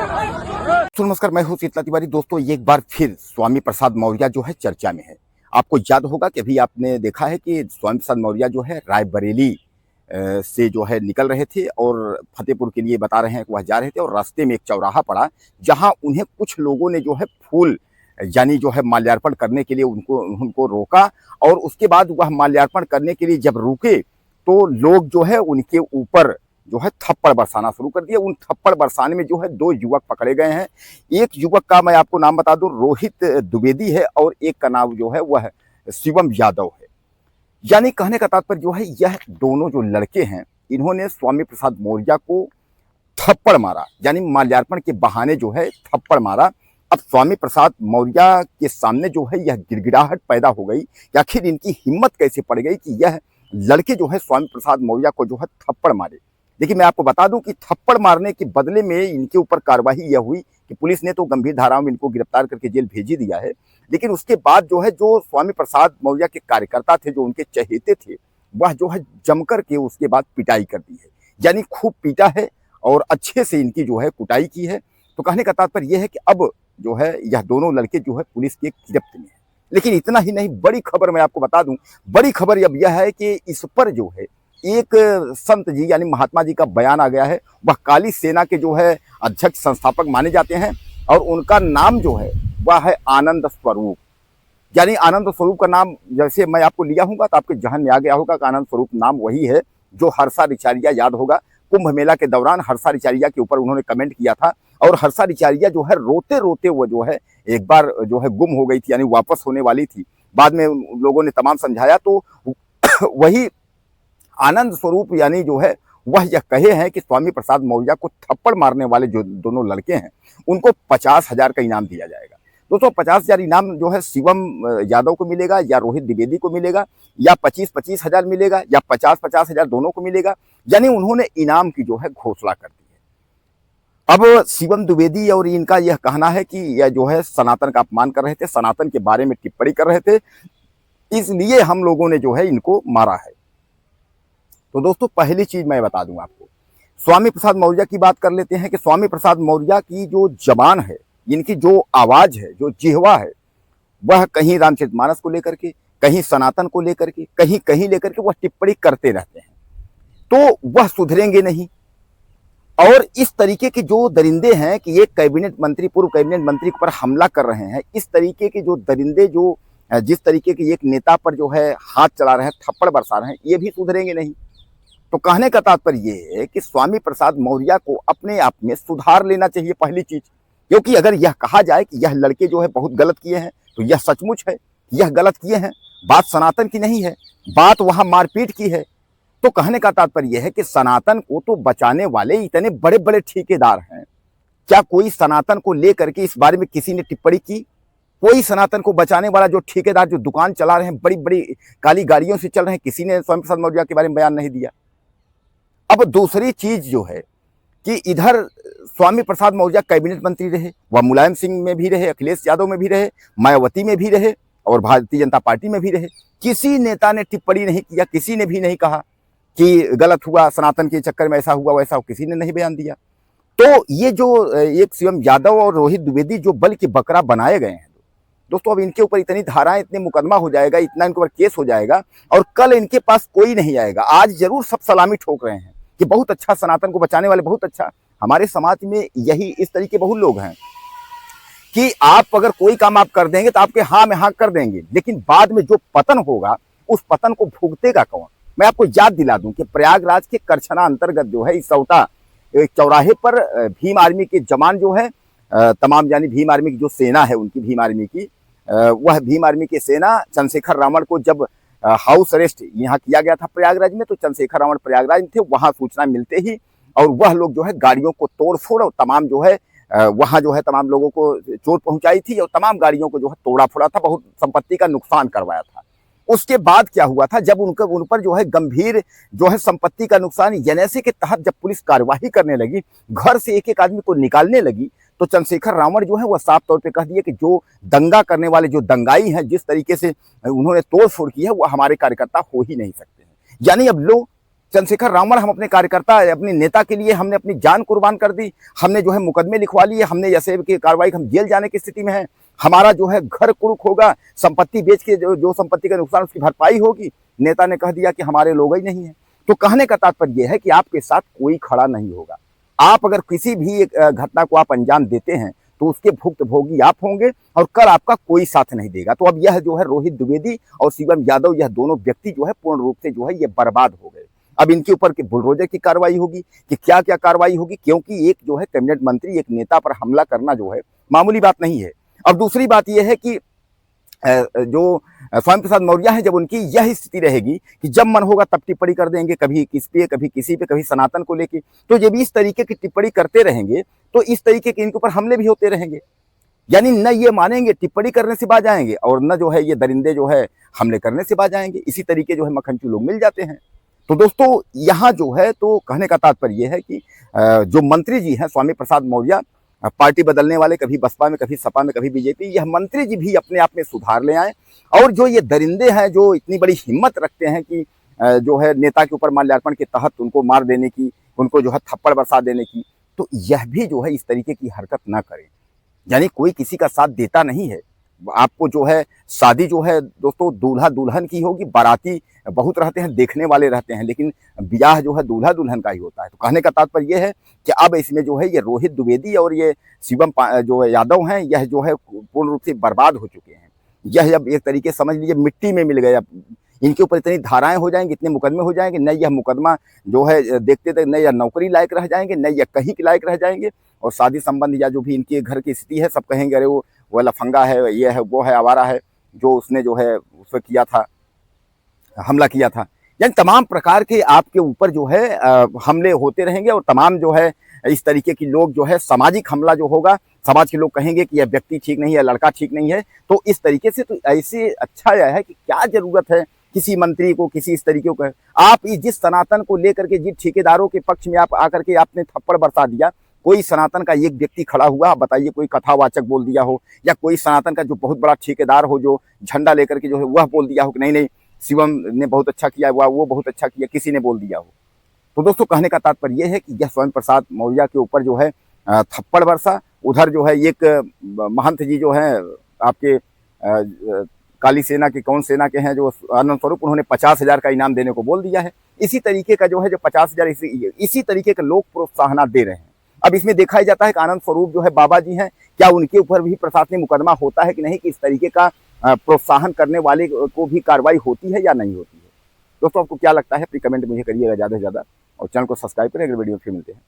तो नमस्कार, मैं हूं शीतला तिवारी। दोस्तों, एक बार फिर स्वामी प्रसाद मौर्य जो है चर्चा में है। आपको याद होगा कि अभी आपने देखा है कि स्वामी प्रसाद मौर्य जो है रायबरेली से जो है निकल रहे थे और फतेहपुर के लिए बता रहे हैं कि वह जा रहे थे और रास्ते में एक चौराहा पड़ा, जहां उन्हें कुछ लोगों ने जो है फूल यानी जो है माल्यार्पण करने के लिए उनको उनको रोका। और उसके बाद वह माल्यार्पण करने के लिए जब रुके तो लोग जो है उनके ऊपर जो है थप्पड़ बरसाना शुरू कर दिया। उन थप्पड़ बरसाने में जो है 2 युवक पकड़े गए हैं। एक युवक का मैं आपको नाम बता दूं, रोहित द्विवेदी है, और एक का नाम जो है वह शिवम यादव है। यानी कहने का तात्पर्य जो है, यह दोनों जो लड़के हैं इन्होंने स्वामी प्रसाद मौर्य को थप्पड़ मारा, यानी माल्यार्पण के बहाने जो है थप्पड़ मारा। अब स्वामी प्रसाद मौर्य के सामने जो है यह गिड़गिड़ाहट पैदा हो गई कि आखिर इनकी हिम्मत कैसे पड़ गई कि यह लड़के जो है स्वामी प्रसाद मौर्य को जो है थप्पड़ मारे। देखिए, मैं आपको बता दूं कि थप्पड़ मारने के बदले में इनके ऊपर कार्रवाई यह हुई कि पुलिस ने तो गंभीर धाराओं में इनको गिरफ्तार करके जेल भेज ही दिया है, लेकिन उसके बाद जो है जो स्वामी प्रसाद मौर्य के कार्यकर्ता थे, जो उनके चहेते थे, वह जो है जमकर के उसके बाद पिटाई कर दी है। यानी खूब पीटा है और अच्छे से इनकी जो है कुटाई की है। तो कहने का तात्पर्य यह है कि अब जो है यह दोनों लड़के जो है पुलिस की गिरफ्त में है। लेकिन इतना ही नहीं, बड़ी खबर मैं आपको बता दूं, बड़ी खबर अब यह है कि इस पर जो है एक संत जी यानी महात्मा जी का बयान आ गया है। वह काली सेना के जो है अध्यक्ष संस्थापक माने जाते हैं और उनका नाम जो है वह है आनंद स्वरूप। यानी आनंद स्वरूप का नाम जैसे मैं आपको लिया हूँ तो आपके जहन में आ गया होगा कि आनंद स्वरूप नाम वही है जो हर्षा रिचारिया, याद होगा कुंभ मेला के दौरान हर्षा रिचारिया के ऊपर उन्होंने कमेंट किया था, और हर्षा रिचारिया जो है रोते रोते वो जो है एक बार जो है गुम हो गई थी, यानी वापस होने वाली थी। बाद में लोगों ने तमाम समझाया तो वही आनंद स्वरूप यानी जो है वह यह कहे हैं कि स्वामी प्रसाद मौर्य को थप्पड़ मारने वाले जो दोनों लड़के हैं उनको 50,000 का इनाम दिया जाएगा। दोस्तों, 50,000 इनाम जो है शिवम यादव को मिलेगा या रोहित द्विवेदी को मिलेगा, या 25-25 हजार मिलेगा, या 50-50 हजार दोनों को मिलेगा। यानी उन्होंने इनाम की जो है घोषणा कर दी है। अब शिवम द्विवेदी और इनका यह कहना है कि यह जो है सनातन का अपमान कर रहे थे, सनातन के बारे में टिप्पणी कर रहे थे, इसलिए हम लोगों ने जो है इनको मारा है। तो दोस्तों, पहली चीज मैं बता दूं आपको, स्वामी प्रसाद मौर्य की बात कर लेते हैं कि स्वामी प्रसाद मौर्य की जो जबान है, इनकी जो आवाज है, जो जिह्वा है, वह कहीं रामचरितमानस को लेकर के, कहीं सनातन को लेकर के, कहीं कहीं लेकर के वह टिप्पणी करते रहते हैं। तो वह सुधरेंगे नहीं। और इस तरीके के जो दरिंदे हैं कि एक कैबिनेट मंत्री, पूर्व कैबिनेट मंत्री पर हमला कर रहे हैं, इस तरीके के जो दरिंदे जो जिस तरीके के एक नेता पर जो है हाथ चला रहे हैं, थप्पड़ बरसा रहे हैं, ये भी सुधरेंगे नहीं। तो कहने का तात्पर्य ये है कि स्वामी प्रसाद मौर्य को अपने आप में सुधार लेना चाहिए, पहली चीज। क्योंकि अगर यह कहा जाए कि यह लड़के जो है बहुत गलत किए हैं, तो यह सचमुच है, यह गलत किए हैं। बात सनातन की नहीं है, बात वहां मारपीट की है। तो कहने का तात्पर्य यह है कि सनातन को तो बचाने वाले इतने बड़े बड़े ठेकेदार हैं, क्या कोई सनातन को लेकर के इस बारे में किसी ने टिप्पणी की? कोई सनातन को बचाने वाला जो ठेकेदार जो दुकान चला रहे हैं, बड़ी बड़ी काली गाड़ियों से चल रहे हैं, किसी ने स्वामी प्रसाद मौर्य के बारे में बयान नहीं दिया। अब दूसरी चीज जो है कि इधर स्वामी प्रसाद मौर्य कैबिनेट मंत्री रहे, वह मुलायम सिंह में भी रहे, अखिलेश यादव में भी रहे, मायावती में भी रहे और भारतीय जनता पार्टी में भी रहे। किसी नेता ने टिप्पणी नहीं किया, किसी ने भी नहीं कहा कि गलत हुआ, सनातन के चक्कर में ऐसा हुआ वैसा, किसी ने नहीं बयान दिया। तो ये जो एक शिवम यादव और रोहित द्विवेदी जो बल के बकरा बनाए गए हैं दोस्तों, अब इनके ऊपर इतनी धाराएं, इतने मुकदमा हो जाएगा, इतना इनके ऊपर केस हो जाएगा और कल इनके पास कोई नहीं आएगा। आज जरूर सब सलामी ठोक रहे हैं कि बहुत अच्छा, सनातन को बचाने वाले बहुत अच्छा। हमारे समाज में यही इस तरीके बहुत लोग हैं कि आप अगर कोई काम आप कर देंगे तो आपके हाँ में हाँ कर देंगे, लेकिन बाद में जो पतन होगा उस पतन को भुगतेगा कौन? मैं आपको याद दिला दूं कि प्रयागराज के करछना अंतर्गत जो है इसौटा चौराहे पर भीम आर्मी के जवान जो है तमाम, यानी भीम आर्मी की जो सेना है उनकी, भीम आर्मी की वह भीम आर्मी की सेना चंद्रशेखर रावण को जब हाउस अरेस्ट यहाँ किया गया था प्रयागराज में, तो चंद्रशेखर रावण प्रयागराज में थे। वहां सूचना मिलते ही और वह लोग जो है गाड़ियों को तोड़ फोड़ और तमाम जो है वहां जो है तमाम लोगों को चोट पहुंचाई थी और तमाम गाड़ियों को जो है तोड़ा फोड़ा था, बहुत संपत्ति का नुकसान करवाया था। उसके बाद क्या हुआ था, जब उन पर जो है गंभीर जो है संपत्ति का नुकसान एनएसए के तहत जब पुलिस कार्यवाही करने लगी, घर से एक एक आदमी को निकालने लगी, तो चंद्रशेखर रावण जो है वह साफ तौर पे कह दिया कि जो दंगा करने वाले, जो दंगाई हैं, जिस तरीके से उन्होंने तोड़ फोड़ की है, वह हमारे कार्यकर्ता हो ही नहीं सकते हैं। यानी अब लो चंद्रशेखर रावण, हम अपने कार्यकर्ता, अपने नेता के लिए हमने अपनी जान कुर्बान कर दी, हमने जो है मुकदमे लिखवा लिए, हमने जैसे कि कार्रवाई, हम जेल जाने की स्थिति में हैं, हमारा जो है घर कुरुक होगा, संपत्ति बेच के जो संपत्ति का नुकसान उसकी भरपाई होगी। नेता ने कह दिया कि हमारे लोग ही नहीं है। तो कहने का तात्पर्य यह है कि आपके साथ कोई खड़ा नहीं होगा। आप अगर किसी भी एक घटना को आप अंजाम देते हैं तो उसके भुक्तभोगी आप होंगे और कल आपका कोई साथ नहीं देगा। तो अब यह जो है रोहित द्विवेदी और शिवम यादव, यह दोनों व्यक्ति जो है पूर्ण रूप से जो है ये बर्बाद हो गए। अब इनके ऊपर के बुलडोजर की कार्रवाई होगी कि क्या क्या कार्रवाई होगी, क्योंकि एक जो है कैबिनेट मंत्री, एक नेता पर हमला करना जो है मामूली बात नहीं है। अब दूसरी बात यह है कि जो स्वामी प्रसाद मौर्य है, जब उनकी यह स्थिति रहेगी कि जब मन होगा तब टिप्पणी कर देंगे, कभी किस पे, कभी किसी पे, कभी सनातन को लेके, तो जब इस तरीके की टिप्पणी करते रहेंगे तो इस तरीके के इनके ऊपर हमले भी होते रहेंगे। यानी न ये मानेंगे, टिप्पणी करने से बाज आएंगे, और न जो है ये दरिंदे जो है हमले करने से बाज आएंगे। इसी तरीके जो है मक्खनचू लोग मिल जाते हैं। तो दोस्तों यहाँ जो है, तो कहने का तात्पर्य यह है कि जो मंत्री जी हैं स्वामी प्रसाद मौर्य, पार्टी बदलने वाले, कभी बसपा में, कभी सपा में, कभी बीजेपी, यह मंत्री जी भी अपने आप में सुधार ले आए। और जो ये दरिंदे हैं, जो इतनी बड़ी हिम्मत रखते हैं कि जो है नेता के ऊपर माल्यार्पण के तहत उनको मार देने की, उनको जो है थप्पड़ बरसा देने की, तो यह भी जो है इस तरीके की हरकत ना करें। यानी कोई किसी का साथ देता नहीं है। आपको जो है शादी जो है दोस्तों दूल्हा दुल्हन की होगी, बाराती बहुत रहते हैं, देखने वाले रहते हैं, लेकिन ब्याह जो है दूल्हा दुल्हन का ही होता है। तो कहने का तात्पर्य यह है कि अब इसमें जो है ये रोहित द्विवेदी और ये शिवम जो यादव हैं, यह जो है पूर्ण रूप से बर्बाद हो चुके हैं। यह अब एक तरीके समझ लीजिए मिट्टी में मिल गए। अब इनके ऊपर इतनी धाराएं हो जाएंगी, इतने मुकदमे हो जाएंगे, न यह मुकदमा जो है देखते थे, न यह नौकरी लायक रह जाएंगे, न यह कहीं के लायक रह जाएंगे, और शादी संबंध या जो भी इनके घर की स्थिति है सब कहेंगे अरे वो लफंगा है, ये है, वो है, आवारा है, जो उसने जो है उस पर किया था, हमला किया था। यानी तमाम प्रकार के आपके ऊपर जो है हमले होते रहेंगे, और तमाम जो है इस तरीके की लोग जो है सामाजिक हमला जो होगा, समाज के लोग कहेंगे कि यह व्यक्ति ठीक नहीं है, लड़का ठीक नहीं है। तो इस तरीके से तो ऐसे अच्छा यह है कि क्या जरूरत है किसी मंत्री को, किसी इस तरीके को, आप जिस सनातन को लेकर के, जिस ठेकेदारों के पक्ष में आप आकर के आपने थप्पड़ बरसा दिया, कोई सनातन का एक व्यक्ति खड़ा हुआ, आप बताइए, कोई कथावाचक बोल दिया हो, या कोई सनातन का जो बहुत बड़ा ठेकेदार हो जो झंडा लेकर के जो है वह बोल दिया हो कि नहीं नहीं शिवम ने बहुत अच्छा किया, वो बहुत अच्छा किया, किसी ने बोल दिया हो। तो दोस्तों कहने का तात्पर्य यह है कि यह स्वामी प्रसाद मौर्य के ऊपर जो है थप्पड़ बरसा, उधर जो है एक महंत जी जो है आपके काली सेना के, कौन सेना के हैं, जो आनंद स्वरूप, उन्होंने 50,000 का इनाम देने को बोल दिया है। इसी तरीके का जो है जो 50,000 इसी तरीके के लोग प्रोत्साहन दे रहे हैं। अब इसमें देखा ही जाता है कि आनंद स्वरूप जो है बाबा जी हैं, क्या उनके ऊपर भी प्रशासनिक मुकदमा होता है कि नहीं, कि इस तरीके का प्रोत्साहन करने वाले को भी कार्रवाई होती है या नहीं होती है। दोस्तों आपको क्या लगता है, अपनी कमेंट मुझे करिएगा ज़्यादा से ज़्यादा, और चैनल को सब्सक्राइब करें। अगर वीडियो फिर मिलते हैं।